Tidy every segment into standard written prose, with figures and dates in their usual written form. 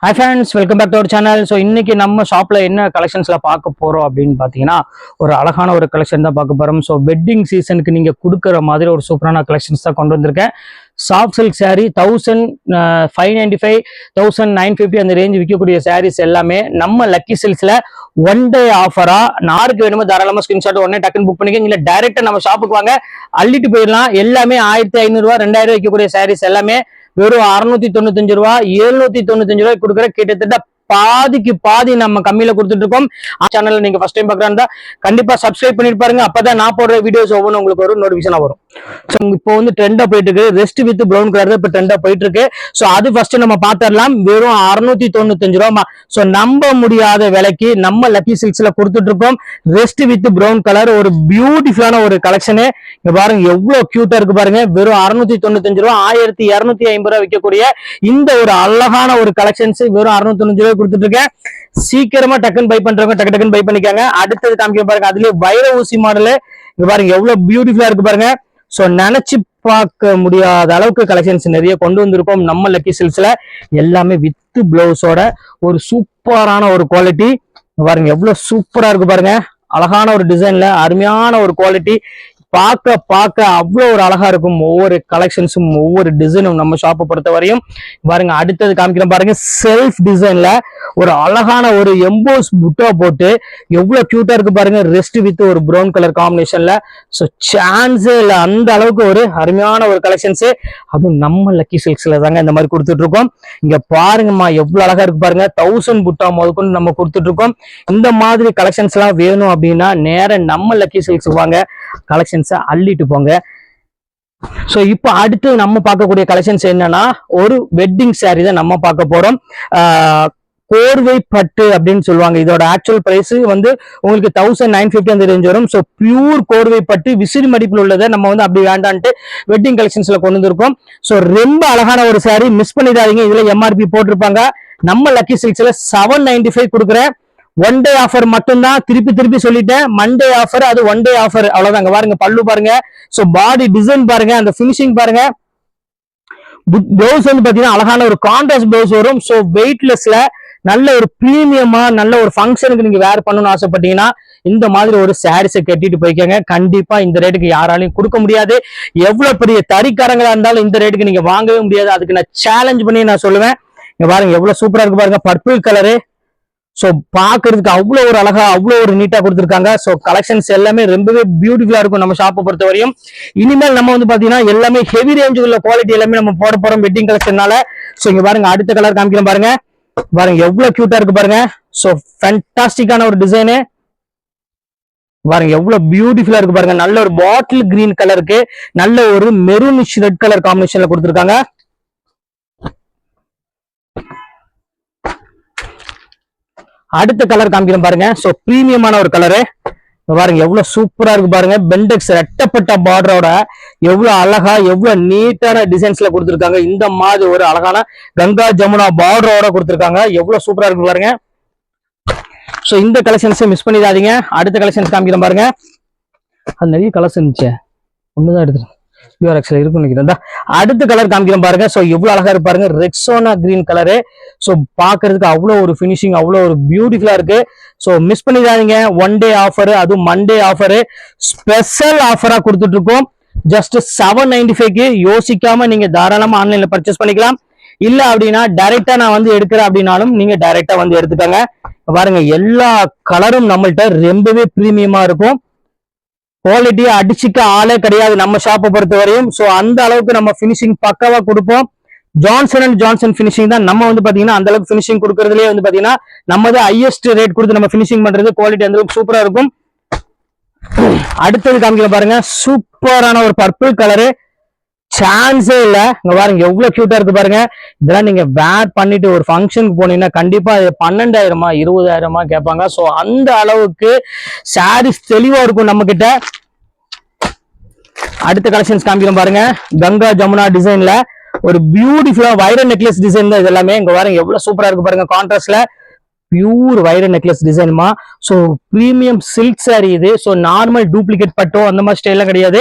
Hi friends, welcome back to our channel. So இன்னைக்கு நம்ம ஷாப்ல என்ன கலெக்ஷன்ஸ்ல பார்க்க போறோம் அப்படின்னு பாத்தீங்கன்னா ஒரு அழகான ஒரு கலெக்ஷன் தான் பார்க்க போறோம். ஸோ வெட்டிங் சீசனுக்கு நீங்க கொடுக்குற மாதிரி ஒரு சூப்பரான கலெக்ஷன்ஸ் தான் கொண்டு வந்திருக்கேன். சாஃப்ட் சில்க் சாரீ 1595 1950 அந்த ரேஞ்ச் விற்கக்கூடிய சாரீஸ் எல்லாமே நம்ம லக்கி சில்க்ஸ்ல ஒன் டே ஆஃபரா நாருக்கு வேணுமோ தாராளமா ஸ்கிரீன்ஷாட் உடனே டக்குன்னு புக் பண்ணிக்கங்க. இல்ல டைரக்டா நம்ம ஷாப்புக்கு வாங்க, அள்ளிட்டு போயிடலாம். எல்லாமே 1500 ரூபாய் 2000 விற்கக்கூடிய சாரீஸ் எல்லாமே வெறும் 695 ரூபாய் 795 ரூபாய் கொடுக்குற கிட்டத்தட்ட பாதிக்கு பாதி நம்ம கம்மியில கொடுத்துட்டு இருக்கோம். சேனல்ல நீங்க ஃபர்ஸ்ட் டைம் பாக்குறாங்க கண்டிப்பா சப்ஸ்கிரைப் பண்ணிட்டு பாருங்க. அப்பதான் நான் போடுற வீடியோஸ் ஒவ்வொன்றும் உங்களுக்கு ஒரு நோட்டிபிகேஷனா வரும். ஸோ இப்போ வந்து ட்ரெண்டா போயிட்டு இருக்கு, ரெஸ்ட் வித் ப்ரௌன் கலர் தான் இப்போ ட்ரெண்டா போயிட்டு இருக்கு. ஸோ அது ஃபர்ஸ்ட் நம்ம பாத்திரலாம். வெறும் 695 ரூபா. ஸோ நம்ப முடியாத விலைக்கு நம்ம லக்கி சில்க்ஸ்ல கொடுத்துட்டு இருக்கோம். ரெஸ்ட் வித் ப்ரௌன் கலர் ஒரு பியூட்டிஃபுல்லான ஒரு கலெக்ஷனு. இங்க பாருங்க எவ்வளவு கியூட்டா இருக்கு பாருங்க. வெறும் 695 ரூபா 1250 ரூபாய் விற்கக்கூடிய இந்த ஒரு அழகான ஒரு கலெக்ஷன்ஸ் வெறும் 695 ரூபாய் கொடுத்துட்டு இருக்கேன். சீக்கிரமா டக்குன்னு பை பண்றவங்க டக்குன்னு பை பண்ணிக்காங்க. அடுத்தது காமிக்க பாருங்க, அதுலயே வைர ஊசி மாடல். இங்க பாருங்க எவ்வளவு பியூட்டிஃபுல்லா இருக்கு பாருங்க. சோ நினைச்சு பார்க்க முடியாத அளவுக்கு கலெக்ஷன்ஸ் நிறைய கொண்டு வந்திருக்கோம் நம்ம லக்கி சில்க்ஸ்ல. எல்லாமே வித் பிளவுஸோட ஒரு சூப்பரான ஒரு குவாலிட்டி. பாருங்க எவ்வளவு சூப்பரா இருக்கு பாருங்க. அழகான ஒரு டிசைன்ல அருமையான ஒரு குவாலிட்டி. பார்க்க அவ்வளோ ஒரு அழகா இருக்கும். ஒவ்வொரு கலெக்ஷன்ஸும் ஒவ்வொரு டிசைனும் நம்ம ஷாப்பை பொறுத்த வரையும். பாருங்க அடுத்தது காமிக்கிறேன் பாருங்க. செல்ஃப் டிசைன்ல ஒரு அழகான ஒரு எம்போஸ் புட்டா போட்டு எவ்வளவு கியூட்டா இருக்கு பாருங்க. ரெஸ்ட் வித் ஒரு ப்ரௌன் கலர் காம்பினேஷன்ல. ஸோ சான்ஸே இல்லை, அந்த அளவுக்கு ஒரு அருமையான ஒரு கலெக்ஷன்ஸ். அதுவும் நம்ம லக்கி சில்க்ஸ்ல தாங்க இந்த மாதிரி கொடுத்துட்டு இருக்கோம். இங்க பாருங்கம்மா எவ்வளவு அழகா இருக்கு பாருங்க. 1000 புட்டா முதற்கொண்டு நம்ம கொடுத்துட்டு இருக்கோம். இந்த மாதிரி கலெக்ஷன்ஸ் எல்லாம் வேணும் அப்படின்னா நேரம் நம்ம லக்கி சில்க்ஸ் வாங்க, கலெக்ஷன்ஸ் அள்ளிட்டு போங்க. சோ இப்போ அடுத்து நம்ம பார்க்கக்கூடிய கலெக்ஷன்ஸ் என்னன்னா ஒரு வெட்டிங் சாரி தான் நம்ம பார்க்க போறோம். கோர்வை பட்டு அப்படின்னு சொல்லுவாங்க. இதோட ஆக்சுவல் பிரைஸ் வந்து உங்களுக்கு 1950 அந்த ரேஞ்ச் வரும். ஸோ பியூர் கோர்வை பட்டு விசிறி மடிப்பில் உள்ளதை நம்ம வந்து அப்படி வேண்டான்ட்டு வெட்டிங் கலெக்ஷன்ஸ்ல கொண்டு வந்திருக்கோம். ஸோ ரொம்ப அழகான ஒரு சாரி, மிஸ் பண்ணிடாதீங்க. இதுல எம்ஆர்பி போட்டிருப்பாங்க. நம்ம லக்கி சில்க்ஸ்ல 795 கொடுக்குறேன். ஒன் டே ஆஃபர் மட்டும்தான். திருப்பி சொல்லிட்டேன், மண்டே ஆஃபர், அது ஒன் டே ஆஃபர் அவ்வளவுதாங்க. பாருங்க பல்லு பாருங்க. சோ பாடி டிசைன் பாருங்க, அந்த பினிஷிங் பாருங்க. பிளவுஸ் வந்து பாத்தீங்கன்னா அழகான ஒரு கான்ட்ராஸ்ட் பிளவுஸ் வரும். சோ வெயிட்லெஸ்ல நல்ல ஒரு பிரீமியமா நல்ல ஒரு ஃபங்க்ஷனுக்கு நீங்க வேர் பண்ணணும்னு ஆசைப்பட்டீங்கன்னா இந்த மாதிரி ஒரு சாரீஸை கட்டிட்டு போய்க்கங்க. கண்டிப்பா இந்த ரேட்டுக்கு யாராலையும் கொடுக்க முடியாது. எவ்வளவு பெரிய தறிக்காரங்களா இருந்தாலும் இந்த ரேட்டுக்கு நீங்க வாங்கவே முடியாது. அதுக்கு நான் சேலஞ்ச் பண்ணி நான் சொல்லுவேன். இங்க பாருங்க எவ்வளவு சூப்பரா இருக்கு பாருங்க. Purple colour. சோ பாக்குறதுக்கு அவ்வளவு ஒரு அழகா அவ்வளவு ஒரு நீட்டா கொடுத்துருக்காங்க. சோ கலெக்ஷன்ஸ் எல்லாமே ரொம்பவே பியூட்டிஃபுல்லா இருக்கும் நம்ம ஷாப்பை பொறுத்த வரையும். இனிமேல் நம்ம வந்து பாத்தீங்கன்னா எல்லாமே ஹெவி ரேஞ்ச் உள்ள குவாலிட்டி எல்லாமே நம்ம போட போறோம் வெட்டிங் கலெக்ஷனால. சோ இங்க பாருங்க அடுத்த கலர் காமிக்கிறேன் பாருங்க. பாருங்க எவ்வளவு கியூட்டா இருக்கு பாருங்க. சோ ஃபேண்டாஸ்டிக்கான ஒரு டிசைனு. பாருங்க எவ்வளவு பியூட்டிஃபுல்லா இருக்கு பாருங்க. நல்ல ஒரு பாட்டில் கிரீன் கலருக்கு நல்ல ஒரு மெரூனிஷ் ரெட் கலர் காம்பினேஷன்ல கொடுத்துருக்காங்க. அடுத்த கலர் காமிக்கிறேன் பாருங்க. சோ பிரீமியமான ஒரு கலரு. பாருங்க எவ்வளவு சூப்பரா இருக்கு பாருங்க. பெண்டெக்ஸ் ரெட்டப்பட்ட பார்டரோட எவ்வளவு அழகா எவ்வளவு நீட்டான டிசைன்ஸ்ல கொடுத்துருக்காங்க. இந்த மாதிரி ஒரு அழகான கங்கா ஜமுனா பார்டரோட கொடுத்துருக்காங்க. எவ்வளவு சூப்பரா இருக்கு பாருங்க. சோ இந்த கலெக்ஷன்ஸை மிஸ் பண்ணிடாதீங்க. அடுத்த கலெக்ஷன்ஸ் காமிக்கிறேன் பாருங்க. அது நிறைய கலர்ஸ் இருந்துச்சு, ஒண்ணுதான் எடுத்துருக்கேன். அடுத்த கலர் காமிக்கிறேன் பாருங்க. சோ எவ்வளவு அழகா இருக்கு பாருங்க. Rexona green colour. சோ பாக்குறதுக்கு அவ்வளவு ஒரு பினிஷிங் அவ்வளவு ஒரு பியூட்டிஃபுல்லா இருக்கு. சோ மிஸ் பண்ணிடாதீங்க. ஒன் டே ஆஃபர், அதுவும் மண்டே ஆஃபர், ஸ்பெஷல் ஆஃபரா கொடுத்துட்டு இருக்கோம். ஜஸ்ட் 795க்கு யோசிக்காம நீங்க தாராளமா ஆன்லைன்ல பர்ச்சேஸ் பண்ணிக்கலாம். இல்ல அப்படின்னா டைரக்டா நான் வந்து எடுக்கிறேன் அப்படின்னாலும் நீங்க டைரக்டா வந்து எடுத்துக்கோங்க. பாருங்க எல்லா கலரும் நம்மள்ட்ட ரொம்பவே பிரீமியமா இருக்கும். குவாலிட்டியை அடிச்சுக்க ஆளே கிடையாது நம்ம ஷாப்பை பொறுத்த வரையும். சோ அந்த அளவுக்கு நம்ம பினிஷிங் பக்காவா கொடுப்போம். ஜான்சன் அண்ட் ஜான்சன் பினிஷிங் தான் நம்ம வந்து பாத்தீங்கன்னா அந்த அளவுக்கு பினிஷிங் கொடுக்கறதுலயே வந்து பாத்தீங்கன்னா நம்ம ஹையஸ்ட் ரேட் கொடுத்து நம்ம பினிஷிங் பண்றது. குவாலிட்டி அந்த அளவுக்கு சூப்பரா இருக்கும். அடுத்தது காமிக்கிற பாருங்க. சூப்பரான ஒரு பர்பிள் கலரு. சான்ஸே இல்ல. இங்க பாருங்க எவ்வளவு கியூட்டா இருக்கு பாருங்க. இதெல்லாம் நீங்க வேர் பண்ணிட்டு ஒரு ஃபங்க்ஷனுக்கு போனீங்கன்னா கண்டிப்பா 12,000 20,000 கேட்பாங்க. சோ அந்த அளவுக்கு சாரீஸ் தெளிவா இருக்கும் நம்ம கிட்ட. அடுத்த கலெக்ஷன்ஸ் காமிக்கிறோம் பாருங்க. கங்கா ஜமுனா டிசைன்ல ஒரு பியூட்டிஃபுல்லா வைர நெக்லஸ் டிசைன் தான் இது எல்லாமே. இங்க பாருங்க எவ்வளவு சூப்பரா இருக்கு பாருங்க. கான்ட்ராஸ்ட்ல பியூர் வைர நெக்லஸ் டிசைன்மா. ஸோ பிரீமியம் சில்க் சாரி இது. ஸோ நார்மல் டூப்ளிகேட் பட்டோ அந்த மாதிரி ஸ்டைலாம் கிடையாது.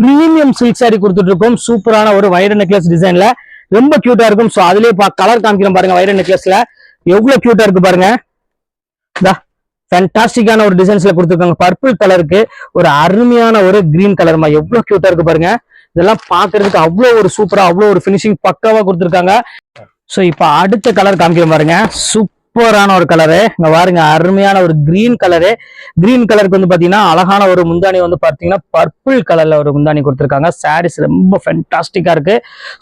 பிரீமியம் சில்க் சாரி கொடுத்துட்டு இருக்கோம். சூப்பரான ஒரு வைர நெக்லஸ் டிசைன்ல ரொம்ப கியூட்டா இருக்கும். ஸோ அதுலேயே கலர் காமிக்கிறோம் பாருங்க. வைர நெக்லஸ்ல எவ்வளவு கியூட்டா இருக்கு பாருங்க. ஃபேண்டாஸ்டிக்கான ஒரு டிசைன்ஸ்ல கொடுத்துருக்காங்க. பர்பிள் கலருக்கு ஒரு அருமையான ஒரு கிரீன் கலர்மா, எவ்வளவு கியூட்டா இருக்கு பாருங்க. இதெல்லாம் பாக்குறதுக்கு அவ்வளவு ஒரு சூப்பரா, அவ்வளவு ஒரு பினிஷிங் பக்காவா கொடுத்துருக்காங்க. சோ இப்ப அடுத்த கலர் காமிக்கிறேன் பாருங்க. சூப்பரான ஒரு கலரு, இங்க பாருங்க, அருமையான ஒரு கிரீன் கலரு. கிரீன் கலருக்கு வந்து பாத்தீங்கன்னா அழகான ஒரு முந்தானி வந்து பாத்தீங்கன்னா பர்பிள் கலர்ல ஒரு முந்தானி கொடுத்துருக்காங்க. சாரீஸ் ரொம்ப ஃபேண்டாஸ்டிக்கா இருக்கு.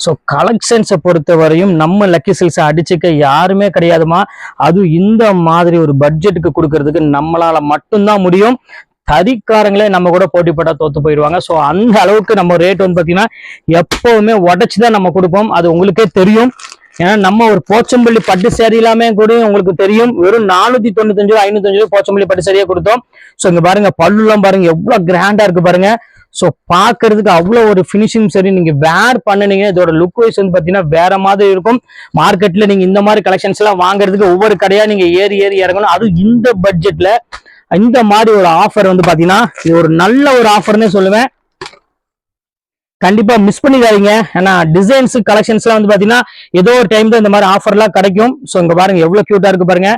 ஸோ கலெக்ஷன்ஸை பொறுத்த வரையும் நம்ம லக்கி சில்க்ஸ் அடிச்சுக்க யாருமே கிடையாதுமா. அதுவும் இந்த மாதிரி ஒரு பட்ஜெட்டுக்கு கொடுக்கறதுக்கு நம்மளால மட்டும்தான் முடியும். தறிக்காரங்களே நம்ம கூட போட்டி போட்டா தோத்து போயிடுவாங்க. ஸோ அந்த அளவுக்கு நம்ம ரேட் வந்து பாத்தீங்கன்னா எப்பவுமே உடச்சுதான் நம்ம கொடுப்போம். அது உங்களுக்கே தெரியும். ஏன்னா நம்ம ஒரு போச்சம்பள்ளி பட்டு சேரி எல்லாமே கூட உங்களுக்கு தெரியும், வெறும் 495 505 போச்சம்பள்ளி பட்டு சேரியா கொடுத்தோம். ஸோ இங்க பாருங்க, பல்லுலாம் பாருங்க எவ்வளவு கிராண்டா இருக்கு பாருங்க. ஸோ பாக்குறதுக்கு அவ்வளவு ஒரு பினிஷிங் சரி, நீங்க வேர் பண்ணுனீங்க, இதோட லுக் வைஸ் வந்து பாத்தீங்கன்னா வேற மாதிரி இருக்கும். மார்க்கெட்ல நீங்க இந்த மாதிரி கலெக்ஷன்ஸ் எல்லாம் வாங்குறதுக்கு ஒவ்வொரு கடையா நீங்க ஏறி ஏறி இறங்கணும். அதுவும் இந்த பட்ஜெட்ல இந்த மாதிரி ஒரு ஆஃபர் வந்து பாத்தீங்கன்னா இது ஒரு நல்ல ஒரு ஆஃபர்னே சொல்லுவேன். கண்டிப்பா மிஸ் பண்ணிடாதீங்க. ஏன்னா டிசைன்ஸ் கலெக்ஷன்ஸ் எல்லாம் வந்து பாத்தீங்கன்னா ஏதோ ஒரு டைம் தான் இந்த மாதிரி ஆஃபர் எல்லாம் கிடைக்கும். ஸோ இங்க பாருங்க எவ்வளவு கியூட்டா இருக்கு பாருங்க.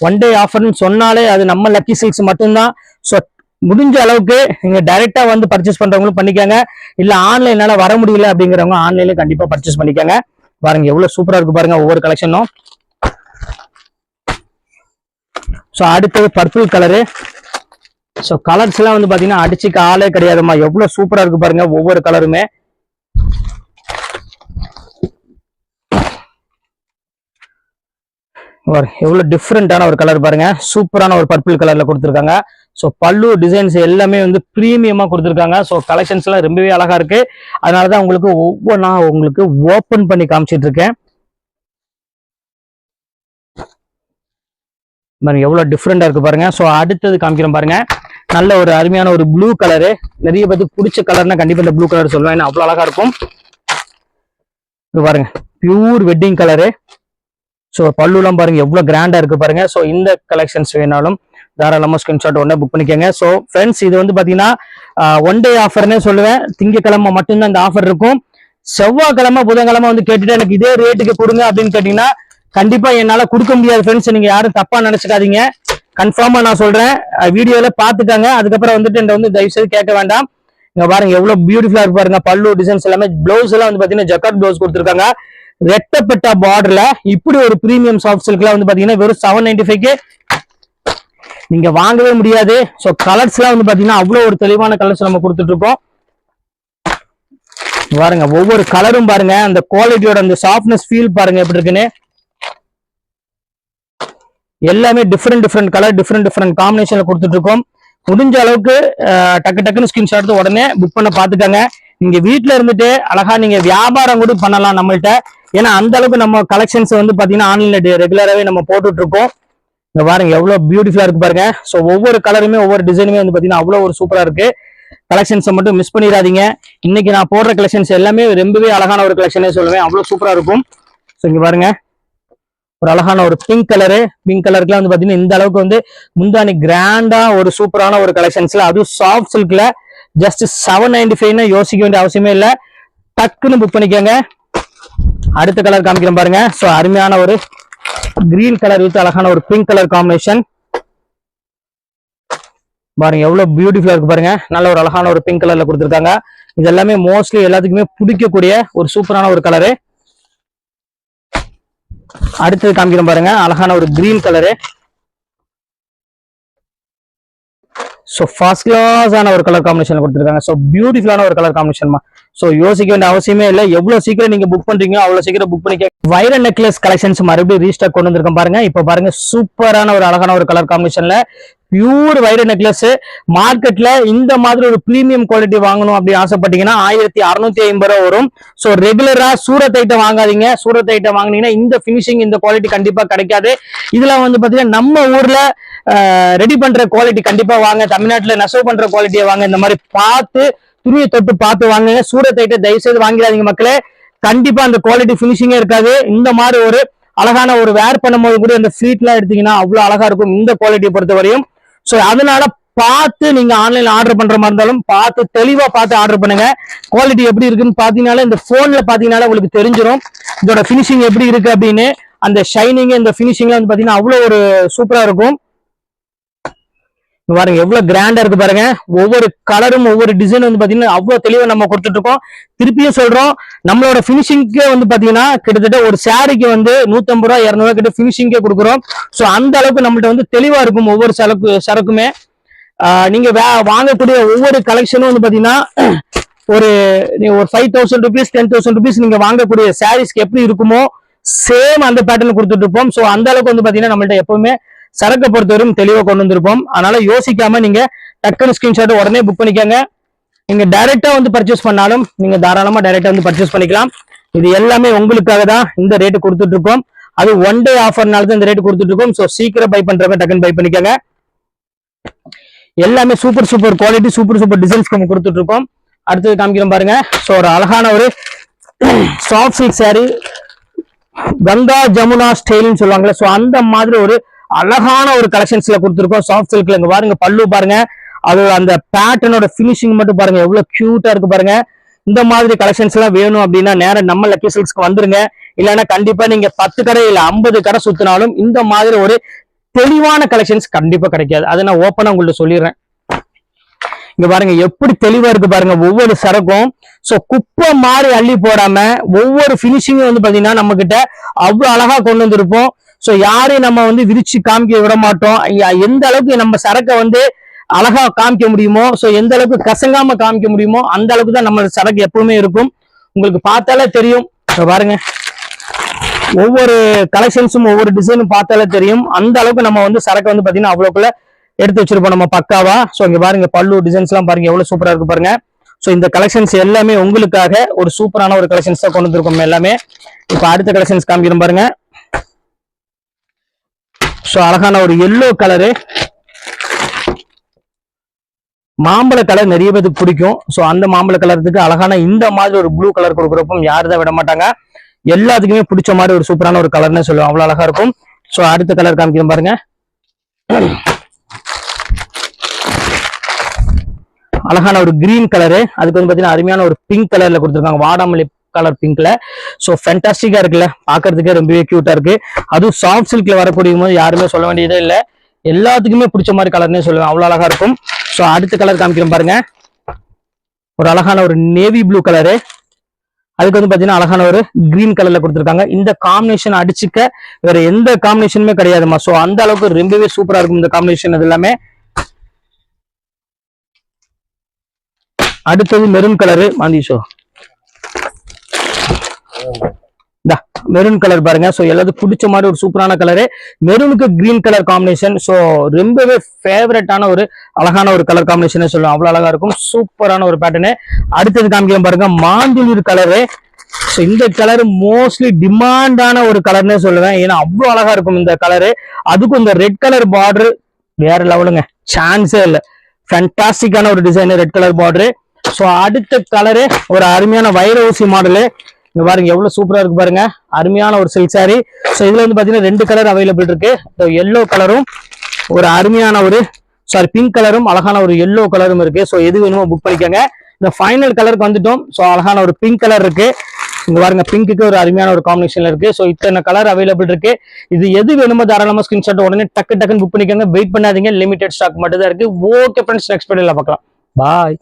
ஒன் டே ஆஃபர்னு சொன்னாலே அது நம்ம லக்கி சில்க்ஸ் மட்டும்தான். ஸோ முடிஞ்ச அளவுக்கு நீங்க டைரக்டா வந்து பர்ச்சேஸ் பண்றவங்களும் பண்ணிக்கோங்க. இல்ல ஆன்லைனால வர முடியல அப்படிங்கிறவங்க ஆன்லைன்ல கண்டிப்பா பர்ச்சேஸ் பண்ணிக்கோங்க. பாருங்க எவ்வளவு சூப்பரா இருக்கு பாருங்க ஒவ்வொரு கலெக்ஷனும். ஸோ அடுத்தது பர்பிள் கலரு. ஸோ கலர்ஸ் எல்லாம் வந்து பாத்தீங்கன்னா அடிச்சுக்க ஆளே கிடையாதுமா, எவ்வளவு சூப்பரா இருக்கு பாருங்க ஒவ்வொரு கலருமே. எவ்வளவு டிஃப்ரெண்டான ஒரு கலர் பாருங்க, சூப்பரான ஒரு பர்பிள் கலர்ல கொடுத்துருக்காங்க. ஸோ பல்லு டிசைன்ஸ் எல்லாமே வந்து பிரீமியமா கொடுத்துருக்காங்க. ஸோ கலெக்ஷன்ஸ் எல்லாம் ரொம்பவே அழகா இருக்கு. அதனாலதான் உங்களுக்கு ஒவ்வொன்றா உங்களுக்கு ஓபன் பண்ணி காமிச்சிட்டு இருக்கேன். எவ்வளவு டிஃப்ரெண்டா இருக்கு பாருங்க. ஸோ அடுத்தது காமிக்கிறேன் பாருங்க, நல்ல ஒரு அருமையான ஒரு ப்ளூ கலரு. நிறைய பேருக்கு பிடிச்ச கலர்னா கண்டிப்பா இந்த ப்ளூ கலர் சொல்லுவேன், ஏன்னா அவ்வளவு அழகா இருக்கும். இது பாருங்க பியூர் வெட்டிங் கலரு. ஸோ பல்லுலாம் பாருங்க எவ்வளவு கிராண்டா இருக்கு பாருங்க. ஸோ இந்த கலெக்ஷன்ஸ் வேணாலும் தாராளமா ஸ்கிரீன்ஷாட் உடனே புக் பண்ணிக்கோங்க. ஸோ ஃப்ரெண்ட்ஸ், இது வந்து பாத்தீங்கன்னா ஒன் டே ஆஃபர்னே சொல்லுவேன். திங்கக்கிழமை மட்டும்தான் இந்த ஆஃபர் இருக்கும். செவ்வாய்க்கிழமை புதன்கிழமை வந்து கேட்டுட்டு எனக்கு இதே ரேட்டுக்கு கொடுங்க அப்படின்னு கேட்டீங்கன்னா கண்டிப்பா என்னால கொடுக்க முடியாது ஃப்ரெண்ட்ஸ். நீங்க யாரும் தப்பா நினைச்சுக்காதீங்க, கன்ஃபார்மா நான் சொல்றேன். வீடியோல பாத்துக்காங்க, அதுக்கப்புறம் வந்துட்டு என்ன வந்து தயவு செய்து கேட்க வேண்டாம். இங்க பாருங்க எவ்வளவு பியூட்டிஃபுல்லா இருக்கு பாருங்க. பல்லு டிசைன்ஸ் எல்லாமே, பிளவுஸ் எல்லாம் வந்து பாத்தீங்கன்னா ஜக்கார்ட் பிளவுஸ் கொடுத்துருக்காங்க. ரெட்டப்பட்ட பார்டர்ல இப்படி ஒரு பிரீமியம் சாஃப்ட் சில்க்ல வந்து பாத்தீங்கன்னா வெறும் 795க்கு நீங்க வாங்கவே முடியாது. ஸோ கலர்ஸ் எல்லாம் வந்து பாத்தீங்கன்னா அவ்வளவு ஒரு தெளிவான கலர்ஸ் நம்ம கொடுத்துட்டு இருக்கோம். பாருங்க ஒவ்வொரு கலரும் பாருங்க, அந்த குவாலிட்டியோட அந்த சாஃப்ட்னஸ் ஃபீல் பாருங்க எப்படி இருக்குன்னு. எல்லாமே டிஃப்ரெண்ட் கலர், டிஃப்ரெண்ட் காம்பினேஷன்ல கொடுத்துட்டு இருக்கோம். முடிஞ்ச அளவுக்கு டக்கு டக்குன்னு ஸ்கிரீன்ஷாட் எடுத்து உடனே புக் பண்ண பாத்துக்காங்க. நீங்க வீட்டுல இருந்துட்டு அழகா நீங்க வியாபாரம் கூட பண்ணலாம் நம்மள்ட்ட. ஏன்னா அந்த அளவுக்கு நம்ம கலெக்ஷன்ஸ் வந்து பாத்தீங்கன்னா ஆன்லைன்ல ரெகுலராகவே நம்ம போட்டுட்டு இருக்கோம். இங்க பாருங்க எவ்வளவு பியூட்டிஃபுல்லா இருக்கு பாருங்க. ஸோ ஒவ்வொரு கலருமே ஒவ்வொரு டிசைனுமே வந்து பாத்தீங்கன்னா அவ்வளவு ஒரு சூப்பரா இருக்கு. கலெக்ஷன்ஸை மட்டும் மிஸ் பண்ணிடாதீங்க. இன்னைக்கு நான் போடுற கலெக்ஷன்ஸ் எல்லாமே ரொம்பவே அழகான ஒரு கலெக்ஷனே சொல்லுவேன், அவ்வளவு சூப்பரா இருக்கும். ஸோ இங்க பாருங்க ஒரு அழகான ஒரு பிங்க் கலரு. பிங்க் கலருக்குலாம் வந்து பாத்தீங்கன்னா இந்த அளவுக்கு வந்து முந்தானி கிராண்டா ஒரு சூப்பரான ஒரு கலெக்ஷன்ஸ்ல, அதுவும் சாஃப்ட் சில்க்ல ஜஸ்ட் 795 யோசிக்க வேண்டிய அவசியமே இல்லை, டக்குன்னு புக் பண்ணிக்கோங்க. அடுத்த கலர் காமிக்கிறேன் பாருங்க. ஸோ அருமையான ஒரு கிரீன் கலர் வித் அழகான ஒரு பிங்க் கலர் காம்பினேஷன். பாருங்க எவ்வளவு பியூட்டிஃபுல்லா இருக்கு பாருங்க. நல்ல ஒரு அழகான ஒரு பிங்க் கலர்ல கொடுத்துருக்காங்க. இது எல்லாமே மோஸ்ட்லி எல்லாத்துக்குமே பிடிக்கக்கூடிய ஒரு சூப்பரான ஒரு கலரு. அடுத்தது காமிக்கிறோம் பாருங்க, அழகான ஒரு கிரீன் கலரு. ஸோ ஃபர்ஸ்ட் கிளாஸான ஒரு கலர் காம்பினேஷன் கொடுத்துருக்காங்க. ஸோ பியூட்டிஃபுல்லான ஒரு கலர் காம்பினேஷன்மா. ஸோ யோசிக்க வேண்டிய அவசியமே இல்லை, எவ்வளவு சீக்கிரம் நீங்க புக் பண்றீங்க அவ்வளவு சீக்கிரம் புக் பண்ணிக்க. வைர நெக்லஸ் கலெக்ஷன்ஸ் மறுபடியும் ரீஸ்டாக் கொண்டு வந்திருக்கோம் பாருங்க. இப்ப பாருங்க சூப்பரான ஒரு அழகான ஒரு கலர் காம்பினேஷன்ல பியூர் வைர நெக்லஸ். மார்க்கெட்ல இந்த மாதிரி ஒரு பிரீமியம் குவாலிட்டி வாங்கணும் அப்படின்னு ஆசைப்பட்டீங்கன்னா 1650 ரூபா வரும். ஸோ ரெகுலரா சூரத் ஐட்டம் வாங்காதீங்க. சூரத் ஐட்டம் வாங்கினீங்கன்னா இந்த பினிஷிங் இந்த குவாலிட்டி கண்டிப்பா கிடைக்காது. இதுல வந்து பாத்தீங்கன்னா நம்ம ஊர்ல ரெடி பண்ற குவாலிட்டி கண்டிப்பா வாங்க. தமிழ்நாட்டுல நெசவு பண்ற குவாலிட்டியை வாங்க. இந்த மாதிரி பார்த்து துணியை தொட்டு பார்த்து வாங்குங்க. சூரத் ஐட்டம் தயவு செய்து வாங்கிடாதீங்க மக்களே. கண்டிப்பா அந்த குவாலிட்டி பினிஷிங்கே இருக்காது. இந்த மாதிரி ஒரு அழகான ஒரு வேர் பண்ணும்போது கூட அந்த ஃபிளீட் எல்லாம் எடுத்தீங்கன்னா அவ்வளவு அழகா இருக்கும் இந்த குவாலிட்டியை பொறுத்த வரையும். ஸோ அதனால பார்த்து நீங்க ஆன்லைன்ல ஆர்டர் பண்ற மாதிரி இருந்தாலும் பார்த்து தெளிவா பார்த்து ஆர்டர் பண்ணுங்க. குவாலிட்டி எப்படி இருக்குன்னு பாத்தீங்கன்னாலே இந்த போன்ல பாத்தீங்கன்னாலே உங்களுக்கு தெரிஞ்சிடும் இதோட பினிஷிங் எப்படி இருக்கு அப்படின்னு. அந்த ஷைனிங் இந்த ஃபினிஷிங்ல வந்து பாத்தீங்கன்னா அவ்வளவு ஒரு சூப்பரா இருக்கும். பாருங்க எவ்வளவு கிராண்டா இருக்கு பாருங்க. ஒவ்வொரு கலரும் ஒவ்வொரு டிசைன் வந்து பாத்தீங்கன்னா அவ்வளவு தெளிவா நம்ம கொடுத்துட்டு இருக்கோம். திருப்பியும் சொல்றோம், நம்மளோட பினிஷிங்கே வந்து பாத்தீங்கன்னா கிட்டத்தட்ட ஒரு சாரிக்கு வந்து 150 ரூபா 200 கிட்ட பினிஷிங்கே கொடுக்குறோம். சோ அந்த அளவுக்கு நம்மள்ட்ட வந்து தெளிவா இருக்கும் ஒவ்வொரு சரக்குமே. நீங்க வாங்கக்கூடிய ஒவ்வொரு கலெக்ஷனும் வந்து பாத்தீங்கன்னா ஒரு 5,000 ருபீஸ் 10,000 ருபீஸ் நீங்க வாங்கக்கூடிய சாரீஸ்க்கு எப்படி இருக்குமோ சேம் அந்த பேட்டர்ன் கொடுத்துட்டு இருப்போம். சோ அந்த அளவுக்கு வந்து பாத்தீங்கன்னா நம்மள்ட்ட எப்பவுமே சரக்கை பொறுத்தவரைக்கும் தெளிவா கொண்டு வந்திருப்போம். அதனால யோசிக்காம நீங்க டக்குனு ஸ்கிரீன்ஷாட் உடனே புக் பண்ணிக்கோங்க. நீங்க டைரக்டா வந்து பர்ச்சேஸ் பண்ணாலும் நீங்க தாராளமா டைரக்டா வந்து பர்ச்சேஸ் பண்ணிக்கலாம். இது எல்லாமே உங்களுக்காக தான் இந்த ரேட்டு கொடுத்துட்டு இருக்கோம். அது ஒன் டே ஆஃபர்னால தான் இந்த ரேட்டு கொடுத்துட்டு இருக்கோம். சோ சீக்கிரம் பை பண்றவங்க டக்குன்னு பை பண்ணிக்கோங்க. எல்லாமே super super quality super super designs நம்ம கொடுத்துட்டு இருக்கோம். அடுத்தது காமிக்கிறோம் பாருங்க. சோ ஒரு அழகான ஒரு சாஃப்ட் சில்க் சாரி, கங்கா ஜமுனா ஸ்டைல்னு சொல்லுவாங்கல்ல, சோ அந்த மாதிரி ஒரு அழகான ஒரு கலெக்ஷன்ஸ்ல கொடுத்துருக்கோம். சாஃப்ட் சில்க்ல இங்க பாருங்க பல்லு பாருங்க, அது அந்த பேட்டர்னோட பினிஷிங் மட்டும் பாருங்க எவ்வளவு கியூட்டா இருக்கு பாருங்க. இந்த மாதிரி கலெக்ஷன்ஸ் எல்லாம் வேணும் அப்படின்னா நேரம் நம்ம லக்கி சில்க்ஸ்க்கு வந்துருங்க. இல்லைன்னா கண்டிப்பா நீங்க 10 கடை இல்ல 50 கடை சுத்தினாலும் இந்த மாதிரி ஒரு தெளிவான கலெக்ஷன்ஸ் கண்டிப்பா கிடைக்காது. அதை நான் ஓப்பனா உங்கள்ட்ட சொல்லிடுறேன். இங்க பாருங்க எப்படி தெளிவா இருக்கு பாருங்க ஒவ்வொரு சரக்கும். சோ குப்பை மாதிரி அள்ளி போடாம ஒவ்வொரு பினிஷிங்கும் வந்து பாத்தீங்கன்னா நம்ம கிட்ட அவ்வளவு அழகா கொண்டு வந்திருப்போம். சோ யாரையும் நம்ம வந்து விரிச்சு காமிக்க விட மாட்டோம். எந்த அளவுக்கு நம்ம சரக்கை வந்து அழகா காமிக்க முடியுமோ, சோ எந்த அளவுக்கு கசங்காம காமிக்க முடியுமோ அந்த அளவுக்கு தான் நம்ம சரக்கு எப்பவுமே இருக்கும். உங்களுக்கு பார்த்தாலே தெரியும். பாருங்க ஒவ்வொரு கலெக்ஷன்ஸும் ஒவ்வொரு டிசைனும் பார்த்தாலே தெரியும். அந்த அளவுக்கு நம்ம வந்து சரக்கு வந்து பாத்தீங்கன்னா அவ்வளவுக்குள்ள எடுத்து வச்சிருப்போம் நம்ம பக்காவா. சோ இங்க பாருங்க பல்லு டிசைன்ஸ் எல்லாம் பாருங்க எவ்வளவு சூப்பரா இருக்கு பாருங்க. சோ இந்த கலெக்ஷன்ஸ் எல்லாமே உங்களுக்காக ஒரு சூப்பரான ஒரு கலெக்ஷன்ஸ் தான் கொண்டு வந்திருக்கோம் எல்லாமே. இப்ப அடுத்த கலெக்ஷன்ஸ் காமிக்கிறோம் பாருங்க. சோ அழகான ஒரு எல்லோ கலரு, மாம்பழ கலர் நிறைய பேருக்கு பிடிக்கும். சோ அந்த மாம்பழ கலருக்கு அழகான இந்த மாதிரி ஒரு ப்ளூ கலர் கொடுக்குறப்போ யாருதான் விட மாட்டாங்க. எல்லாத்துக்குமே பிடிச்ச மாதிரி ஒரு சூப்பரான ஒரு கலர்னு சொல்லுவோம். அவ்வளவு அழகா இருக்கும். சோ அடுத்த கலர் காமிக்கிறோம் பாருங்க. அழகான ஒரு கிரீன் கலரு, அதுக்கு வந்து பாத்தீங்கன்னா அருமையான ஒரு பிங்க் கலர்ல கொடுத்துருக்காங்க, வாடாமல்லி கலர் பிங்க்ல. சோ ஃபேண்டாஸ்டிக்கா இருக்குல்ல, பாக்குறதுக்கே ரொம்பவே கியூட்டா இருக்கு. அதுவும் சாஃப்ட் சில்க்ல வரக்கூடிய போது யாருமே சொல்ல வேண்டியதே இல்லை, எல்லாத்துக்குமே பிடிச்ச மாதிரி கலர்னே சொல்லுவேன். அவ்வளவு அழகா இருக்கும். சோ அடுத்த கலர் காமிக்கிறோம் பாருங்க. ஒரு அழகான ஒரு நேவி ப்ளூ கலரு, அதுக்கு வந்து பாத்தீங்கன்னா அழகான ஒரு கிரீன் கலர்ல கொடுத்துருக்காங்க. இந்த காம்பினேஷன் அடிச்சுக்க வேற எந்த காம்பினேஷனுமே கிடையாதுமா. சோ அந்த அளவுக்கு ரொம்பவே சூப்பரா இருக்கும் இந்த காம்பினேஷன். அது எல்லாமே அடுத்தது மெரூன் கலரு மாந்தீஷோ, மெரூன் கலர் பாருங்க. சோ எல்லாத்துக்கும் பிடிச்ச மாதிரி ஒரு சூப்பரான கலரு, மெரூனுக்கு கிரீன் கலர் காம்பினேஷன். சோ ரொம்பவே ஃபேவரட்டான ஒரு அழகான ஒரு கலர் காம்பினேஷன் சொல்லுவோம். அவ்வளவு அழகா இருக்கும், சூப்பரான ஒரு பேட்டர்னு. அடுத்தது காமிக்கிறோம் பாருங்க மாந்துளிர் கலரு. ஸோ இந்த கலர் மோஸ்ட்லி டிமாண்டான ஒரு கலர்னே சொல்லுவேன். ஏன்னா அவ்வளவு அழகா இருக்கும் இந்த கலரு. அதுக்கும் இந்த ரெட் கலர் பார்டர் வேற லெவலுங்க, சான்ஸே இல்லை. ஃபேண்டாஸ்டிக்கான ஒரு design red colour border. So அடுத்த கலரு ஒரு அருமையான வைர ஊசி மாடலு. இங்க பாருங்க எவ்வளவு சூப்பரா இருக்கு பாருங்க, அருமையான ஒரு சில்க் சாரி. ஸோ இதுல வந்து பாத்தீங்கன்னா 2 கலர் அவைலபிள் இருக்கு. எல்லோ கலரும் ஒரு அருமையான ஒரு பிங்க் கலரும் அழகான ஒரு எல்லோ கலரும் இருக்கு. ஸோ எது வேணுமோ புக் பண்ணிக்கோங்க. இந்த ஃபைனல் கலருக்கு வந்துட்டோம். ஸோ அழகான ஒரு பிங்க் கலர் இருக்கு. இங்க பாருங்க பிங்க்கு ஒரு அருமையான ஒரு காம்பினேஷன்ல இருக்கு. ஸோ இத்தனை கலர் அவைலபிள் இருக்கு. இது எது வேணுமோ தாராளமா ஸ்கிரீன்ஷாட் உடனே டக்குன்னு புக் பண்ணிக்கோங்க. வெயிட் பண்ணாதீங்க, லிமிடெட் ஸ்டாக் மட்டும் தான் இருக்கு. ஓகே ஃப்ரெண்ட்ஸ், நெக்ஸ்ட் வீடியோல பார்க்கலாம். பாய்.